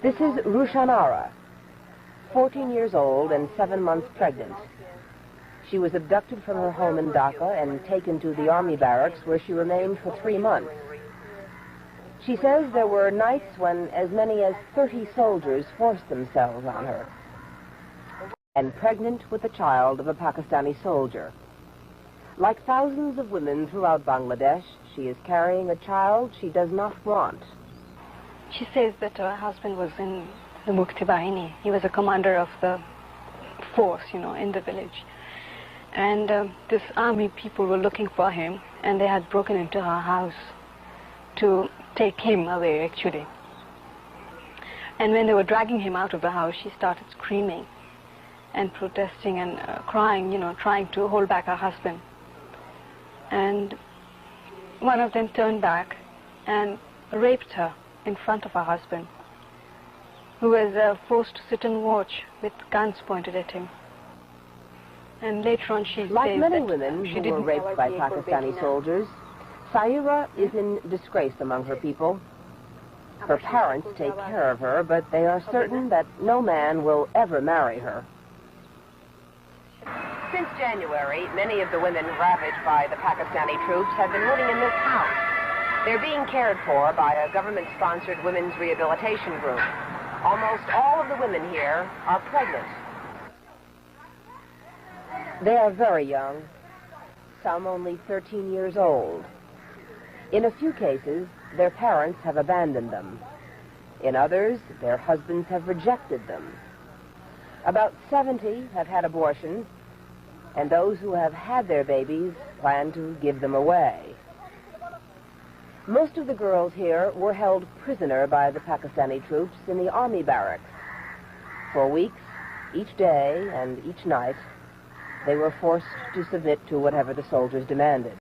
This is Rushanara, 14 years old and 7 months pregnant. She was abducted from her home in Dhaka and taken to the army barracks where she remained for 3 months. She says there were nights when as many as 30 soldiers forced themselves on her. And pregnant with the child of a Pakistani soldier. Like thousands of women throughout Bangladesh, she is carrying a child she does not want. She says that her husband was in the Mukti Bahini. He was a commander of the force, in the village. And this army people were looking for him, and they had broken into her house to take him away, actually. And when they were dragging him out of the house, she started screaming and protesting and crying, trying to hold back her husband. And one of them turned back and raped her in front of her husband, who was forced to sit and watch with guns pointed at him. And later on she Like many women who were raped by Pakistani soldiers, Saira is in disgrace among her people. Her parents take care of her, but they are certain that no man will ever marry her. Since January, many of the women ravaged by the Pakistani troops have been living in this house. They're being cared for by a government-sponsored women's rehabilitation group. Almost all of the women here are pregnant. They are very young, some only 13 years old. In a few cases, their parents have abandoned them. In others, their husbands have rejected them. About 70 have had abortions, and those who have had their babies plan to give them away. Most of the girls here were held prisoner by the Pakistani troops in the army barracks. For weeks, each day and each night, they were forced to submit to whatever the soldiers demanded.